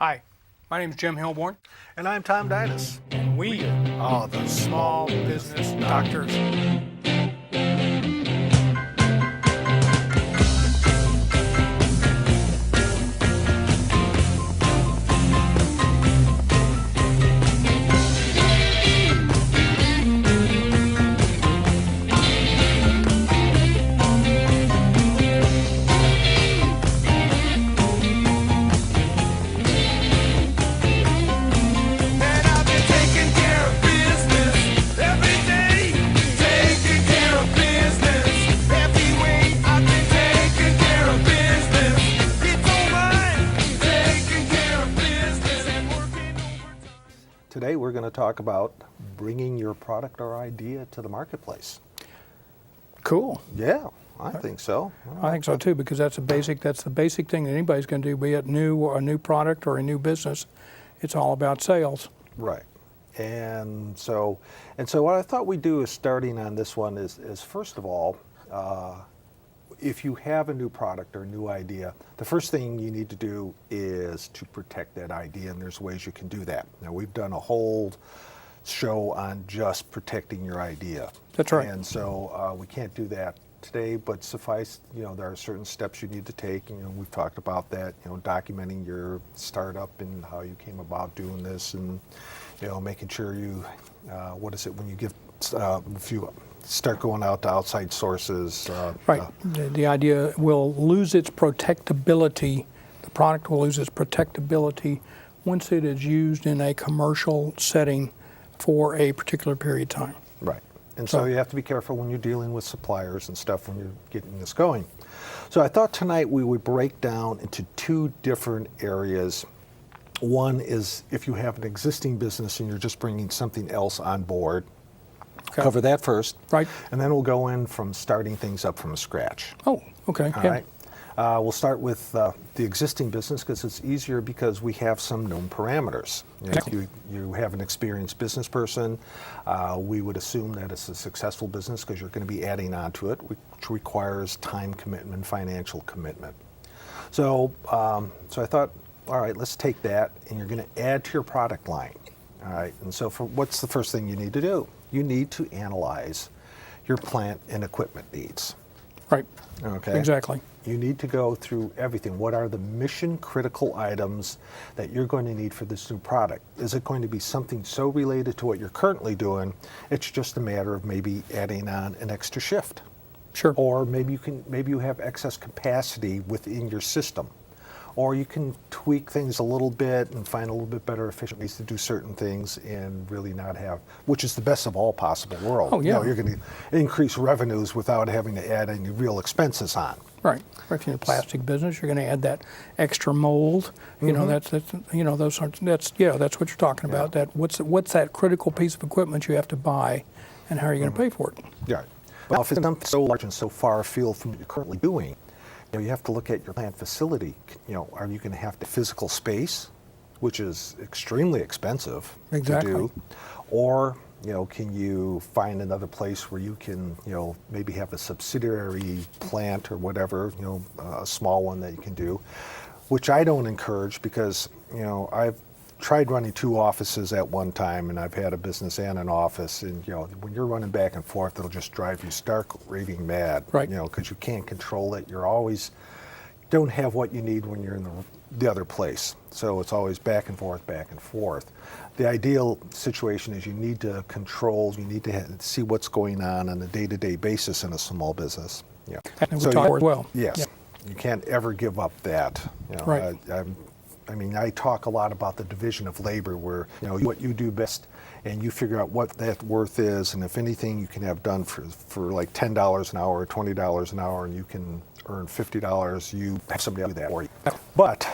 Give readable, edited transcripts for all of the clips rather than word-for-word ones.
Hi, my name is Jim Hilborn, And I'm Tom Dinas. and we are the Small Business Doctors. And I've been taking care of business every day. Taking care of business every way. I've been taking care of business. It's all mine. Taking care of business and working overtime. Today we're going to talk about bringing your product or idea to the marketplace. Cool. Yeah, I think so. I think so too, because that's the basic thing that anybody's going to do, be it a new product or a new business. It's all about sales. Right. And so what I thought we'd do is starting on this one is first of all, if you have a new product or a new idea, the first thing you need to do is to protect that idea, and there's ways you can do that. Now, we've done a whole show on just protecting your idea. That's right. And so we can't do that today, but suffice, there are certain steps you need to take. We've talked about that, documenting your startup and how you came about doing this, and, making sure you, when you give, if you start going out to outside sources. Right. The idea will lose its protectability. The product will lose its protectability once it is used in a commercial setting for a particular period of time. Right. And so you have to be careful when you're dealing with suppliers and stuff when you're getting this going. So I thought tonight we would break down into two different areas. One is if you have an existing business and you're just bringing something else on board. Okay. Cover that first. Right. And then we'll go in from starting things up from scratch. Oh, okay. All Yeah. right. We'll start with the existing business because it's easier because we have some known parameters. Okay. You have an experienced business person. We would assume that it's a successful business because you're going to be adding on to it, which requires time commitment, financial commitment. So I thought, all right, let's take that, and you're going to add to your product line. All right. And so what's the first thing you need to do? You need to analyze your plant and equipment needs. Right. Okay. Exactly. You need to go through everything. What are the mission critical items that you're going to need for this new product? Is it going to be something so related to what you're currently doing, it's just a matter of maybe adding on an extra shift? Sure. Or maybe you have excess capacity within your system. Or you can tweak things a little bit and find a little bit better efficient ways to do certain things and really not have, which is the best of all possible worlds. Oh, yeah. You're going to increase revenues without having to add any real expenses on. Right. If you're in a plastic business, you're going to add that extra mold. That's those sorts. That's what you're talking about. That what's that critical piece of equipment you have to buy, and how are you going to pay for it? Yeah. Well, if it's something so large and so far afield from what you're currently doing, you have to look at your plant facility. Are you going to have the physical space, which is extremely expensive Exactly. to do, or can you find another place where you can maybe have a subsidiary plant or whatever, a small one that you can do, which I don't encourage because I've tried running two offices at one time, and I've had a business and an office, and when you're running back and forth, it'll just drive you stark raving mad. Right. Because you can't control it. You're always don't have what you need when you're in the other place. So it's always back and forth, back and forth. The ideal situation is you need to control. You need to see what's going on a day-to-day basis in a small business. Yeah. And we talk as well. Yes. Yeah. You can't ever give up that. Right. I talk a lot about the division of labor where, what you do best and you figure out what that worth is, and if anything you can have done for like $10 an hour or $20 an hour and you can earn $50, you have somebody else do that for you. But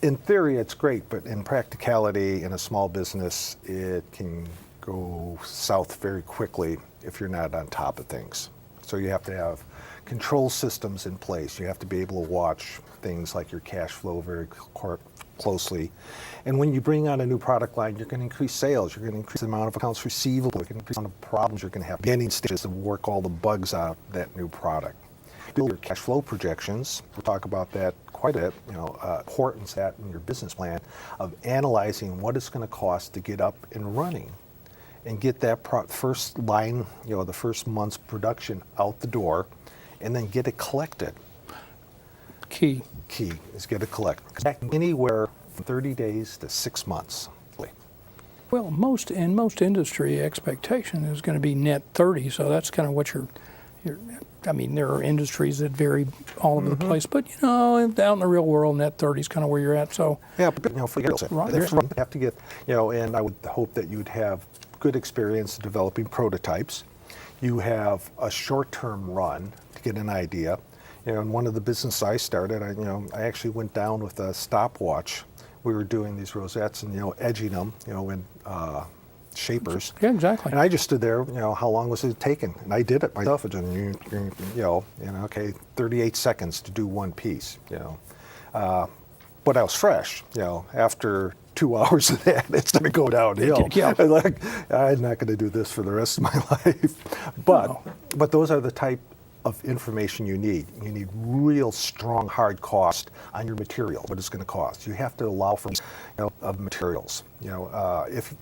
in theory it's great, but in practicality in a small business it can go south very quickly if you're not on top of things. So you have to have control systems in place. You have to be able to watch things like your cash flow very closely. And when you bring on a new product line, you're going to increase sales. You're going to increase the amount of accounts receivable. You're going to increase the amount of problems you're going to have. Beginning stages to work all the bugs out of that new product. Build your cash flow projections. We'll talk about that quite a importance that in your business plan of analyzing what it's going to cost to get up and running and get that first line, the first month's production out the door, and then get it collected. Key. Key is get it collected. Anywhere from 30 days to 6 months. Well, in most industry, expectation is going to be net 30, so that's kind of what you're I mean, there are industries that vary all over the place, but out in the real world, net 30 is kind of where you're at. So yeah, but for you have to get, and I would hope that you'd have good experience developing prototypes. You have a short-term run to get an idea. In one of the businesses I started, I actually went down with a stopwatch. We were doing these rosettes and edging them, in shapers. yeah, exactly. And I just stood there, how long was it taking? And I did it myself. And, okay, 38 seconds to do one piece, But I was fresh, after 2 hours of that, it's going to go downhill. Yeah. I'm not going to do this for the rest of my life. But those are the type of information you need. You need real strong hard cost on your material, what it's going to cost. You have to allow for of materials. If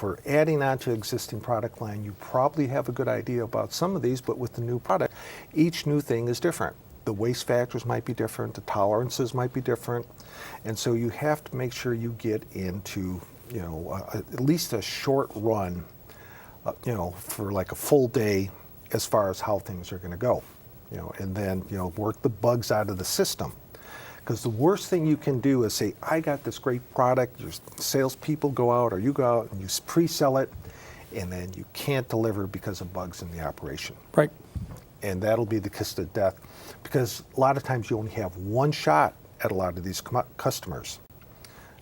we're adding on to existing product line, you probably have a good idea about some of these, but with the new product, each new thing is different. The waste factors might be different, the tolerances might be different, and so you have to make sure you get into at least a short run, for like a full day as far as how things are going to go, and then work the bugs out of the system. Because the worst thing you can do is say, I got this great product, your salespeople go out or you go out and you pre-sell it, and then you can't deliver because of bugs in the operation. Right. And that'll be the kiss of death, because a lot of times you only have one shot at a lot of these customers.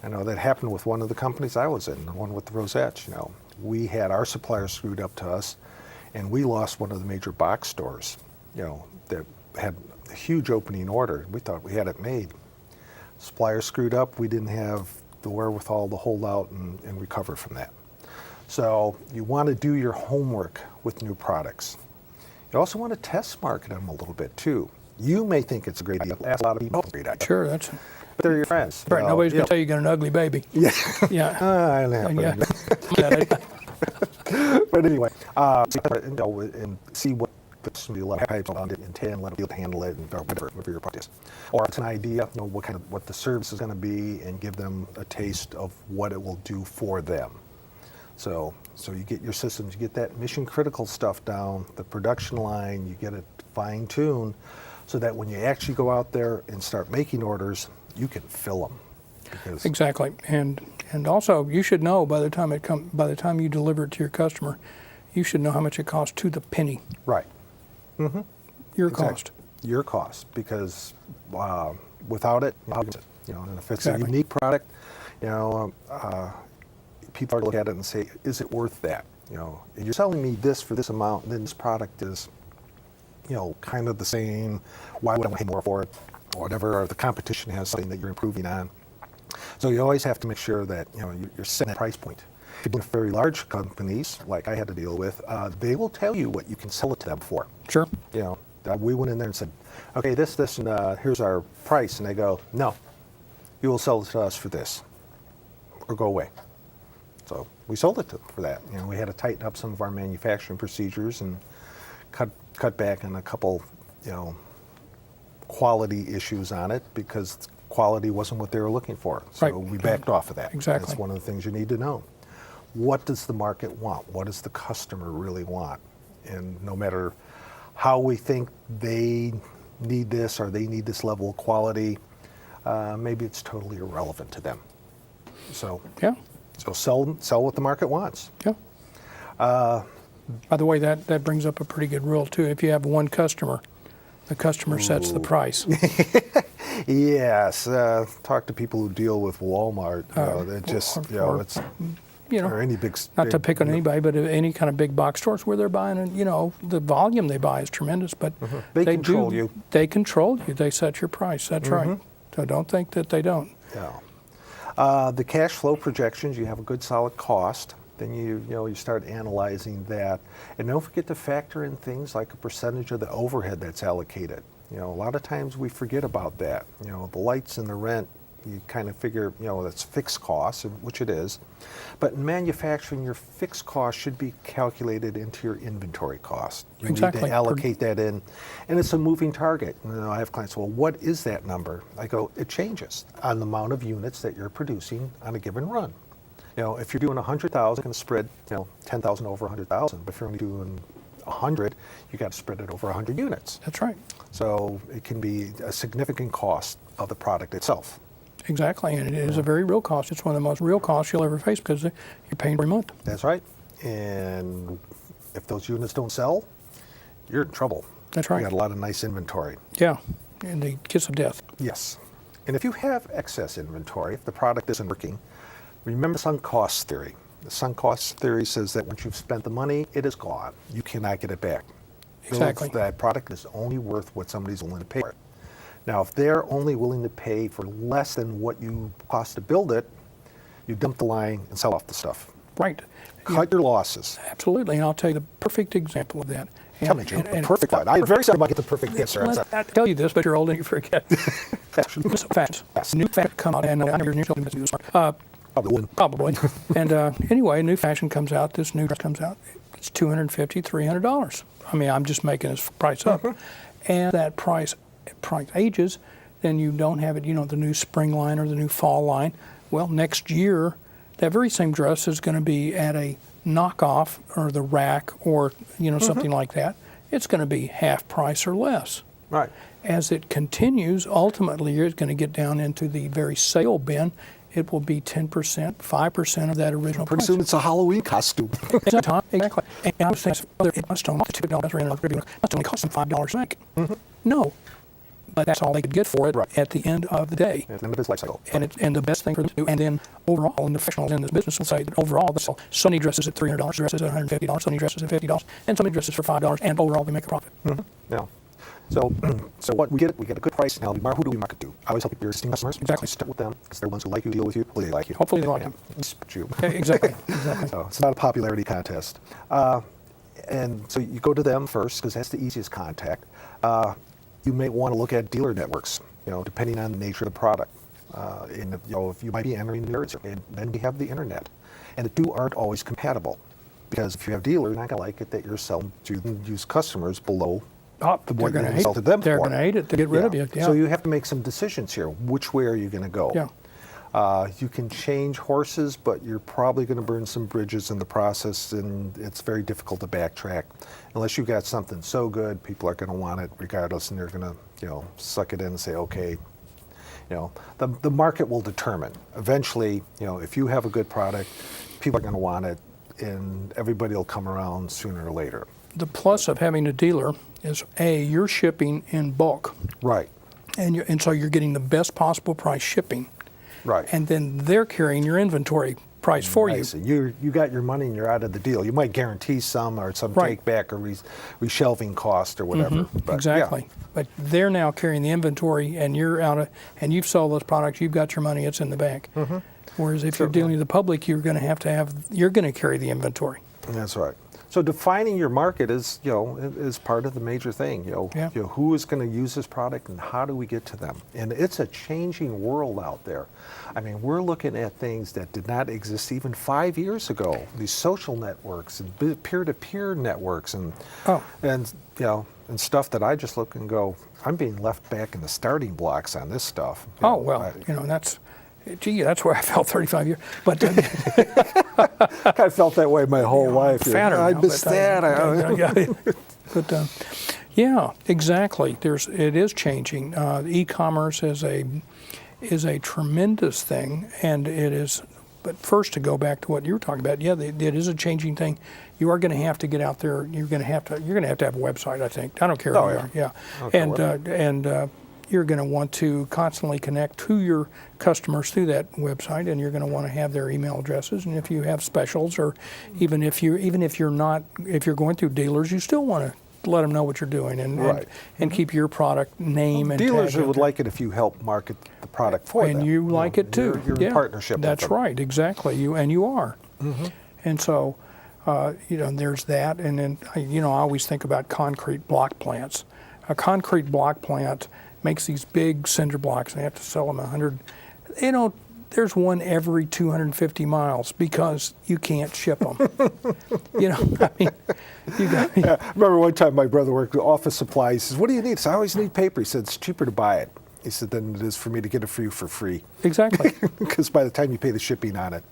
I know that happened with one of the companies I was in, the one with the rosettes. We had our suppliers screwed up to us, and we lost one of the major box stores, that had a huge opening order. We thought we had it made. Suppliers screwed up. We didn't have the wherewithal to hold out and recover from that. So you want to do your homework with new products. You also want to test market them a little bit too. You may think it's a great idea. Ask a lot of people it's a great idea. Sure, but they're your friends. right. Nobody's going to tell you got an ugly baby. Yeah. Yeah. I know. But anyway, and see what the level types on it in 10, let them be able to handle it, and whatever your product is. Or it's an idea, what the service is going to be, and give them a taste of what it will do for them. So you get your systems, you get that mission critical stuff down, the production line, you get it fine-tuned, so that when you actually go out there and start making orders, you can fill them. Exactly, and also you should know by the time you deliver it to your customer, you should know how much it costs to the penny. Right. Mm-hmm. Your Exactly. cost. Your cost, because without it, and if it's Exactly. a unique product, people are looking at it and say, is it worth that? And you're selling me this for this amount, and then this product is, kind of the same. Why would I pay more for it? Or whatever, or the competition has something that you're improving on. So you always have to make sure that you're setting that price point. People in very large companies, like I had to deal with, they will tell you what you can sell it to them for. Sure. We went in there and said, okay, this, and here's our price. And they go, no, you will sell it to us for this, or go away. So we sold it to them for that. We had to tighten up some of our manufacturing procedures and cut back on a couple, quality issues on it, because quality wasn't what they were looking for. So Right. we backed off of that. Exactly. That's one of the things you need to know. What does the market want? What does the customer really want? And no matter how we think they need this or they need this level of quality, maybe it's totally irrelevant to them. So Yeah. sell what the market wants. Yeah. By the way, that brings up a pretty good rule too. If you have one customer, the customer sets the price. Yes, talk to people who deal with Walmart. They just, it's or any big. Not to pick on anybody, but any kind of big box stores where they're buying, and the volume they buy is tremendous. But They control you. They control you. They set your price. That's right. So don't think that they don't. Yeah. The cash flow projections, you have a good solid cost. Then you start analyzing that, and don't forget to factor in things like a percentage of the overhead that's allocated. You know, a lot of times we forget about that. You know, the lights and the rent, you kind of figure, you know, that's fixed costs, which it is. But in manufacturing, your fixed cost should be calculated into your inventory cost. You Exactly. need to allocate that in, and it's a moving target. You know, I have clients, well, what is that number? I go, it changes on the amount of units that you're producing on a given run. You know, if you're doing 100,000, it's going to spread, you know, 10,000 over 100,000. But if you're only doing 100, you got to spread it over 100 units. That's right. So it can be a significant cost of the product itself. Exactly, and it is a very real cost. It's one of the most real costs you'll ever face because you're paying every month. That's right. And if those units don't sell, you're in trouble. That's right. You got a lot of nice inventory. Yeah, and the kiss of death. Yes. And if you have excess inventory, if the product isn't working, remember sunk cost theory. The sunk cost theory says that once you've spent the money, it is gone. You cannot get it back. Exactly. That product is only worth what somebody's willing to pay for it. Now, if they're only willing to pay for less than what you cost to build it, you dump the line and sell off the stuff. Right. Cut your losses. Absolutely, and I'll tell you the perfect example of that. Tell me, Jim, the perfect one. I'm very sorry about getting the perfect answer. I tell you this, but you're old and you forget. So fast. Yes. New fashion come out, and I'm your children do this. Probably wouldn't. Probably. And anyway, a new fashion comes out. This new dress comes out. It's $250, $300. I mean, I'm just making this price up, and that price ages. Then you don't have it. You know, the new spring line or the new fall line. Well, next year, that very same dress is going to be at a knockoff or the rack or something like that. It's going to be half price or less. Right. As it continues, ultimately, you're going to get down into the very sale bin. It will be 10%, 5% of that original Pretty price. soon it's a Halloween costume. Exactly. And I was thinking, it must only cost $2 it must only cost them $5 a make. No, but that's all they could get for it Right. at the end of the day. At the end of its life cycle. And the best thing for them to do, and then overall, and the professionals in this business will say that overall, they sell so many dresses at $300, dresses at $150, so many dresses at $50, and so many dresses for $5, and overall they make a profit. Yeah. So what we get a good price. Now, who do we market to? I always help your existing customers. Exactly. Start with them because they're the ones who like you, deal with you. Hopefully they like you. Hopefully they like you. Respect you. Yeah, exactly. Exactly. So it's not a popularity contest. And so you go to them first because that's the easiest contact. You may want to look at dealer networks, depending on the nature of the product. And if you might be entering the areas, and then we have the internet. And the two aren't always compatible because if you have dealers, you're not going to like it that you're selling to used customers below They're what going you to insulted them They're for. going to hate it to get rid of you. Yeah. So you have to make some decisions here. Which way are you going to go? Yeah. You can change horses, but you're probably going to burn some bridges in the process, and it's very difficult to backtrack. Unless you've got something so good, people are going to want it regardless, and they're going to, suck it in and say, okay. The market will determine. Eventually, if you have a good product, people are going to want it, and everybody will come around sooner or later. The plus of having a dealer is, you're shipping in bulk. Right. And so you're getting the best possible price shipping. Right. And then they're carrying your inventory price for you. Nice. You got your money and you're out of the deal. You might guarantee some or some Right. take back or reshelving cost or whatever. But, Exactly. But they're now carrying the inventory, and and you've sold those products. You've got your money. It's in the bank. Whereas if you're dealing with the public, you're going to carry the inventory. That's right. So defining your market is part of the major thing. Who is going to use this product and how do we get to them? And it's a changing world out there. I mean, we're looking at things that did not exist even 5 years ago. These social networks and peer-to-peer networks and stuff that I just look and go, I'm being left back in the starting blocks on this stuff. That's where I felt 35 years. But I felt that way my whole life. Fatter I now, missed but, that. But yeah, exactly. It is changing. E-commerce is a tremendous thing, and it is. But first, to go back to what you were talking about, it is a changing thing. You are going to have to get out there. You're going to have to have a website. I think. I don't care. And you're going to want to constantly connect to your customers through that website, and you're going to want to have their email addresses. And if you have specials, or even if you're going through dealers, you still want to let them know what you're doing and keep your product name and dealers tag would like it if you help market the product for them. And you like it too. You're in partnership with them. That's right, exactly. You are. And so, there's that. And then, I always think about concrete block plants. a concrete block plant makes these big cinder blocks, and they have to sell them 100. You know, there's one every 250 miles because you can't ship them. You know, I mean, you got. I remember one time my brother worked with office supplies. He says, "What do you need?" I said, "I always need paper." He said, "It's cheaper to buy it." He said, "Than it is for me to get it for you for free." Exactly. Because by the time you pay the shipping on it,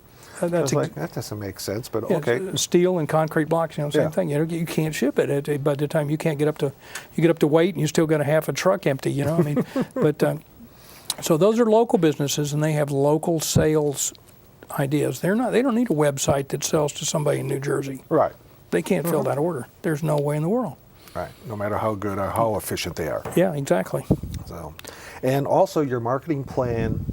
I That's was like, that doesn't make sense. But yeah, okay, steel and concrete blocks, you know, same Yeah. thing. You know, you can't ship it. By the time you can't get up to weight, and you still got a half a truck empty. You know, I mean, but so those are local businesses, and they have local sales ideas. They don't need a website that sells to somebody in New Jersey. right, They can't fill that order. There's no way in the world. right. No matter how good or how efficient they are. Yeah, exactly. So, and also your marketing plan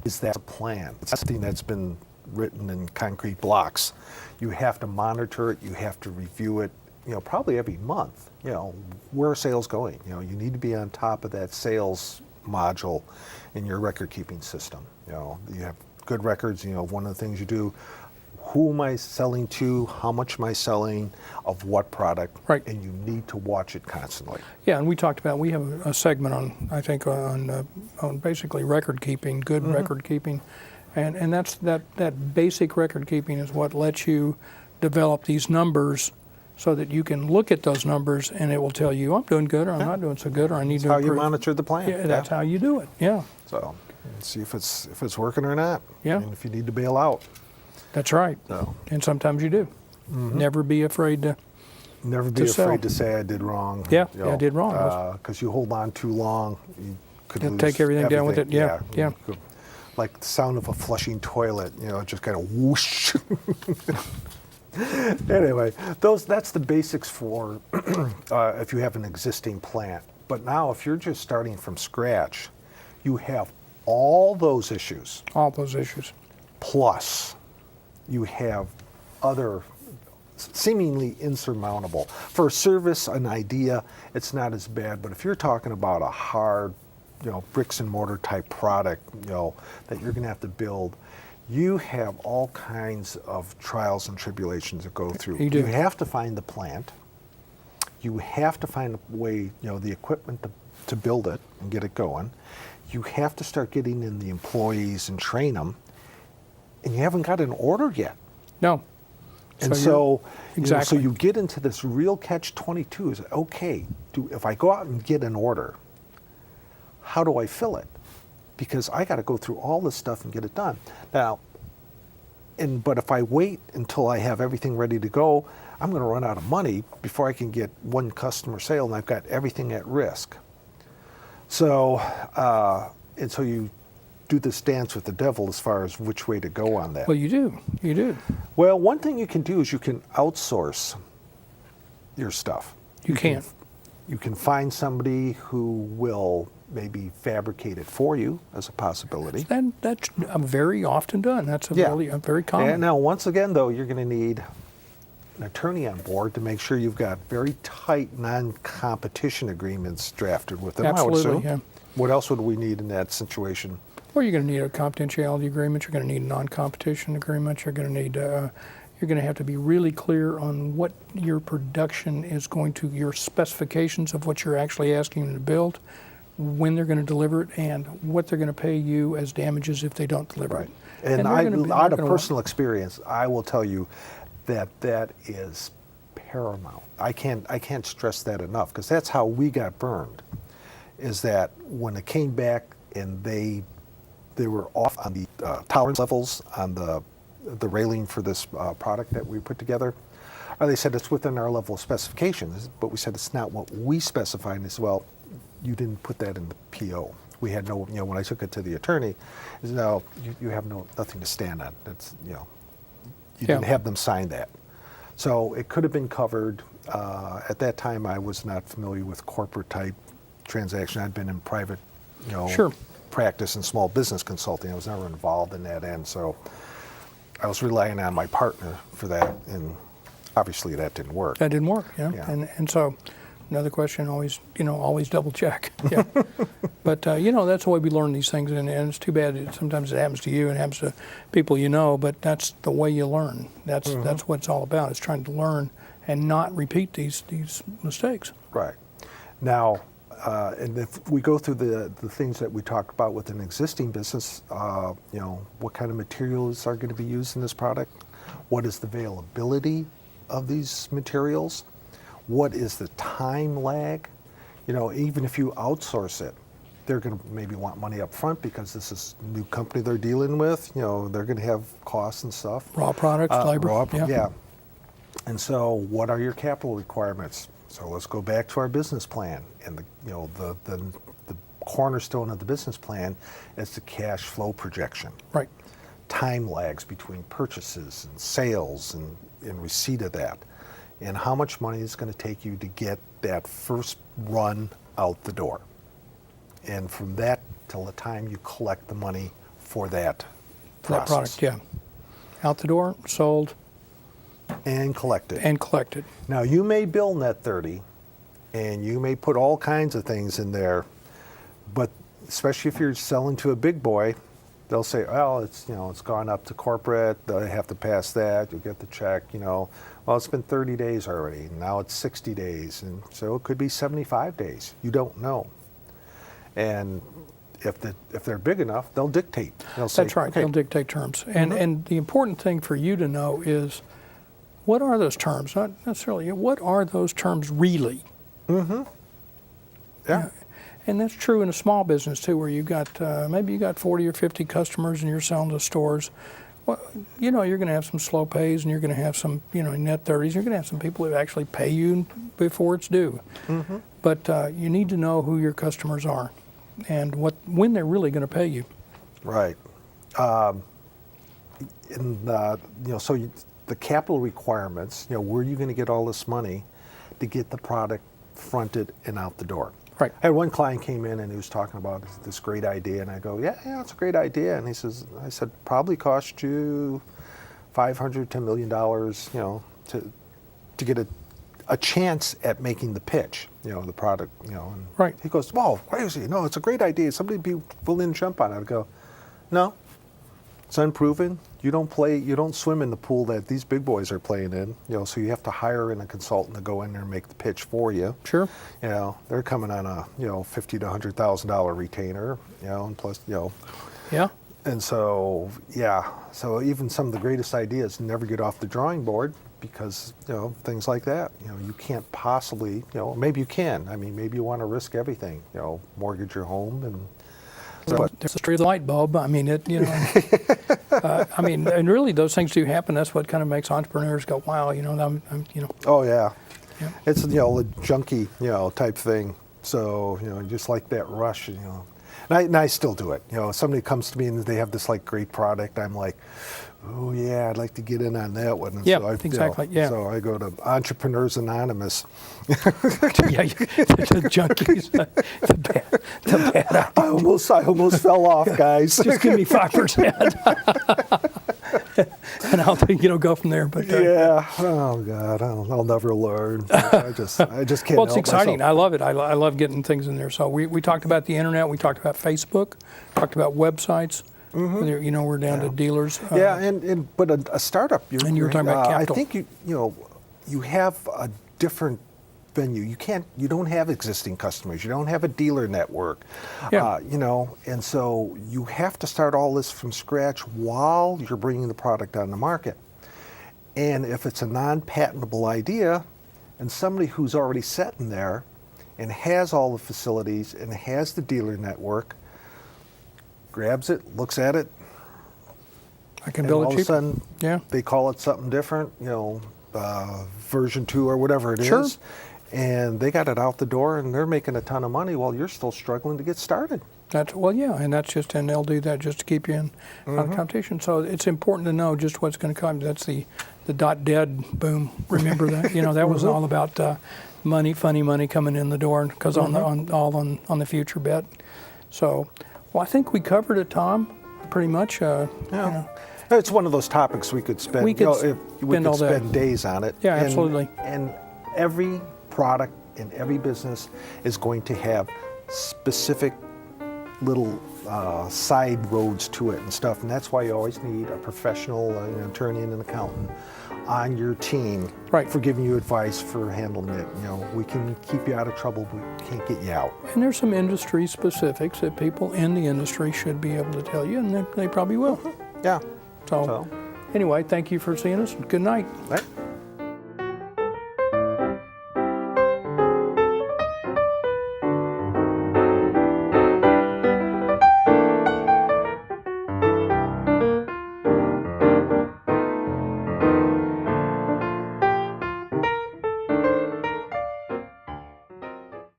is that a plan. It's something that's been written in concrete blocks. You have to monitor it. You have to review it. You know, probably every month. You know, where are sales going? You know, you need to be on top of that sales module in your record keeping system. You know, you have good records. You know, one of the things you do. Who am I selling to? How much am I selling? Of what product? Right. And you need to watch it constantly. Yeah, and we talked about, we have a segment on, I think, on basically record keeping, good record keeping. And that's that basic record keeping is what lets you develop these numbers so that you can look at those numbers and it will tell you, I'm doing good or I'm not doing so good or I need to How you improve. monitor the plan. Yeah, that's how you do it. Yeah, So, and see if it's working or not. Yeah. And if you need to bail out. that's right. So, And sometimes you do. Never be afraid to. never be To sell. afraid to say I did wrong. Yeah, I did wrong. Because you hold on too long, you could You'll lose take everything down with it. Yeah, yeah. You could- like the sound of a flushing toilet, you know, just kind of whoosh. Anyway, that's the basics for if you have an existing plant. But now, if you're just starting from scratch, you have all those issues. All those issues. Plus, you have other seemingly insurmountable. For a service, an idea, it's not as bad. But if you're talking about a hard, you know, bricks and mortar type product, you know, that you're going to have to build, you have all kinds of trials and tribulations to go through. You do. You have to find the plant. You have to find a way, you know, the equipment to build it and get it going. You have to start getting in the employees and train them. And you haven't got an order yet. No. And So so, you're- exactly. so you get into this real catch-22 is, okay, if I go out and get an order, how do I fill it? Because I got to go through all this stuff and get it done. Now, but if I wait until I have everything ready to go, I'm going to run out of money before I can get one customer sale, and I've got everything at risk. So, and so you do this dance with the devil as far as which way to go on that. Well, you do. You do. Well, one thing you can do is you can outsource your stuff. You can. You can find somebody who will maybe fabricate it for you as a possibility. That's very often done. That's Yeah. really very common. And now, once again, though, you're going to need an attorney on board to make sure you've got very tight non-competition agreements drafted with them. I would Absolutely, assume. What else would we need in that situation? Well, you're going to need a confidentiality agreement. You're going to need a non-competition agreement. You're going to need. You're going to have to be really clear on what your production is going to, your specifications of what you're actually asking them to build, when they're going to deliver it, and what they're going to pay you as damages if they don't deliver it. And they're I, gonna be- out they're of gonna personal experience, I will tell you that that is paramount. I can't stress that enough, because that's how we got burned. Is that when it came back and they were off on the tolerance levels on the railing for this product that we put together. They said it's within our level of specifications, but we said it's not what we specified. And they said, well, you didn't put that in the PO. We had no, when I took it to the attorney, he said, no, you have nothing to stand on. That's, you didn't have them sign that. So it could have been covered. At that time, I was not familiar with corporate type transaction. I'd been in private, Sure. practice and small business consulting. I was never involved in that end. So I was relying on my partner for that, and obviously that didn't work. That didn't work, Yeah. And so another question, always double check. Yeah. But, that's the way we learn these things, and it's too bad sometimes it happens to you and it happens to people but that's the way you learn. That's what it's all about, is trying to learn and not repeat these mistakes. Right. Now, and if we go through the things that we talked about with an existing business, what kind of materials are going to be used in this product? What is the availability of these materials? What is the time lag? Even if you outsource it, they're going to maybe want money up front because this is a new company they're dealing with. They're going to have costs and stuff. Raw products, labor. Yeah. And so what are your capital requirements? So let's go back to our business plan. And the cornerstone of the business plan is the cash flow projection. Right. Time lags between purchases and sales and receipt of that. And how much money is going to take you to get that first run out the door. And from that till the time you collect the money for that That process. product, yeah. Out the door, sold, And collected. and collected. Now you may bill net 30 and you may put all kinds of things in there, but especially if you're selling to a big boy, they'll say, well, it's gone up to corporate, they have to pass that, you'll get the check, well, it's been 30 days already, now it's 60 days, and so it could be 75 days. You don't know. And if they're big enough, they'll dictate. They'll say, That's right, okay, they'll dictate terms. And the important thing for you to know is, what are those terms? Not necessarily, what are those terms really? yeah, And that's true in a small business too, where you got maybe you got 40 or 50 customers and you're selling to stores. Well, you're going to have some slow pays and you're going to have some, net 30s. You're going to have some people who actually pay you before it's due. But you need to know who your customers are and when they're really going to pay you. right. The capital requirements, where are you going to get all this money to get the product fronted and out the door? Right. I had one client came in and he was talking about this great idea, and I go, yeah, it's a great idea. And I said, probably cost you $500 to $1 million, to get a chance at making the pitch, the product, And Right. he goes, well, crazy. No, it's a great idea. Somebody be willing to jump on it. I go, no, it's unproven. You don't swim in the pool that these big boys are playing in, so you have to hire in a consultant to go in there and make the pitch for you. Sure. They're coming on a, $50,000 to $100,000 retainer, and plus, Yeah. and so, so even some of the greatest ideas never get off the drawing board because, things like that, you can't possibly, maybe you can. I mean, maybe you want to risk everything, mortgage your home and. There's a street light bulb. I mean, and really those things do happen. That's what kind of makes entrepreneurs go, wow, I'm. Oh yeah, Yeah. it's a junkie type thing. So just like that rush, and I still do it. If somebody comes to me and they have this great product, I'm like, oh yeah, I'd like to get in on that one. And Yeah, so exactly, yeah. So I go to Entrepreneurs Anonymous. Yeah, the junkies, the bad idea. I almost fell off, guys. Just give me 5%, and I'll go from there. But Yeah. Oh God, I'll never learn. I just can't. well, it's help exciting. myself. I love it. I love getting things in there. So we talked about the internet. We talked about Facebook. Talked about websites. We're down to dealers. But a startup. And you were talking about capital. I think you have a different venue. You don't have existing customers. You don't have a dealer network. Yeah. And so you have to start all this from scratch while you're bringing the product on the market. And if it's a non-patentable idea, and somebody who's already set in there and has all the facilities and has the dealer network, grabs it, looks at it, I can and build all it of a cheap. sudden Yeah. they call it something different, version 2 or whatever it is, Sure. and they got it out the door and they're making a ton of money while you're still struggling to get started. And they'll do that just to keep you in on competition. So it's important to know just what's going to come. That's the .dead boom. Remember that? That was all about funny money coming in the door because on the future bet. So, well, I think we covered it, Tom. Pretty much. It's one of those topics we could spend. We could we spend all could day. spend days on it. Yeah, absolutely. And every product in every business is going to have specific little side roads to it and stuff, and that's why you always need a professional, an attorney and an accountant on your team Right. for giving you advice for handling it. You know, we can keep you out of trouble, but we can't get you out. And there's some industry specifics that people in the industry should be able to tell you, and they probably will. Yeah. So, anyway, thank you for seeing us. Good night. Right.